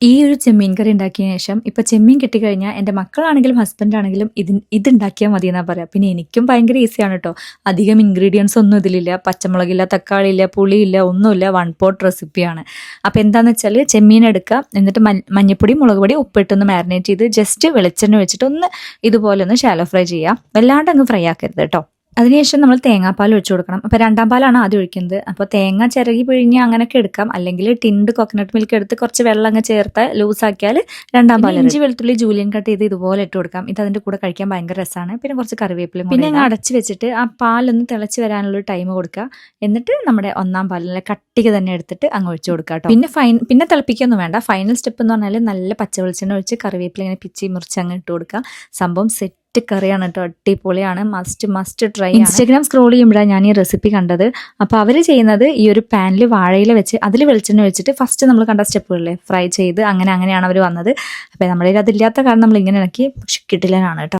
ഈ ഒരു ചെമ്മീൻ കറി ഉണ്ടാക്കിയതിന് ശേഷം ഇപ്പോൾ ചെമ്മീൻ കിട്ടിക്കഴിഞ്ഞാൽ എൻ്റെ മക്കളാണെങ്കിലും ഹസ്ബൻഡാണെങ്കിലും ഇതുണ്ടാക്കിയാൽ മതി എന്നാ പറയാം. പിന്നെ എനിക്കും ഭയങ്കര ഈസിയാണ് കേട്ടോ. അധികം ഇൻഗ്രീഡിയൻസ് ഒന്നും ഇതിലില്ല. പച്ചമുളകില്ല, തക്കാളിയില്ല, പുളിയില്ല, ഒന്നുമില്ല. വൺ പോട്ട് റെസിപ്പിയാണ്. അപ്പോൾ എന്താണെന്ന് വെച്ചാൽ ചെമ്മീൻ എടുക്കുക, എന്നിട്ട് മഞ്ഞപ്പൊടി, മുളക് പൊടി, ഉപ്പിട്ടൊന്ന് മാരിനേറ്റ് ചെയ്ത് ജസ്റ്റ് വെളിച്ചെണ്ണ വെച്ചിട്ട് ഒന്ന് ഇതുപോലെ ഒന്ന് ഷാലോ ഫ്രൈ ചെയ്യുക. വല്ലാണ്ട് അങ്ങ് ഫ്രൈ ആക്കരുത് കേട്ടോ. അതിനുശേഷം നമ്മൾ തേങ്ങാപ്പാൽ ഒഴിച്ചു കൊടുക്കണം. അപ്പോൾ 2ാം പാലാണ് ആദ്യം ഒഴിക്കുന്നത്. അപ്പോൾ തേങ്ങ ചിരകി പിഴിഞ്ഞ് അങ്ങനെയൊക്കെ എടുക്കാം. അല്ലെങ്കിൽ ടിൻഡ് കോക്കനട്ട് മിൽക്ക് എടുത്ത് കുറച്ച് വെള്ളം അങ്ങ് ചേർത്ത് ലൂസാക്കിയാൽ 2ാം പാൽ. ഇഞ്ചി വെളുത്തുള്ളി ജൂലിയൻ കട്ട് ചെയ്ത് ഇതുപോലെ ഇട്ട് കൊടുക്കാം. ഇത് അതിൻ്റെ കൂടെ കഴിക്കാൻ ഭയങ്കര രസമാണ്. പിന്നെ കുറച്ച് കറിവേപ്പിലും പിന്നെ അങ്ങ് അടച്ച് വെച്ചിട്ട് ആ പാലൊന്ന് തിളച്ച് വരാനുള്ളൊരു ടൈം കൊടുക്കുക. എന്നിട്ട് നമ്മുടെ 1ാം പാലിലെ കട്ടിക്ക് തന്നെ എടുത്തിട്ട് അങ്ങ് ഒഴിച്ചു കൊടുക്കുക കേട്ടോ. പിന്നെ തിളപ്പിക്കൊന്നും വേണ്ട. ഫൈനൽ സ്റ്റെപ്പ് എന്ന് പറഞ്ഞാൽ നല്ല പച്ച വെളിച്ചെണ്ണ ഒഴിച്ച് കറിവേപ്പില ഇങ്ങനെ പിച്ചി മുറിച്ച് അങ്ങ് ഇട്ട് കൊടുക്കുക. സംഭവം സെറ്റ് കറിയാണ് കേട്ടോ. അടിപൊളിയാണ്. Must try. ഇൻസ്റ്റാഗ്രാം സ്ക്രോൾ ചെയ്യുമ്പോഴാണ് ഞാൻ ഈ റെസിപ്പി കണ്ടത്. അപ്പോൾ അവർ ചെയ്യുന്നത് ഈ ഒരു പാനിൽ വാഴയില വെച്ച് അതിൽ വെളിച്ചെണ്ണ വെച്ചിട്ട് ഫസ്റ്റ് നമ്മൾ കണ്ട സ്റ്റെപ്പുകളിലെ ഫ്രൈ ചെയ്ത് അങ്ങനെയാണ് അവർ വന്നത്. അപ്പോൾ നമ്മുടെ അതില്ലാത്ത കാരണം നമ്മൾ ഇങ്ങനെ ഇളക്കി, പക്ഷെ കിടിലനാണ് കേട്ടോ.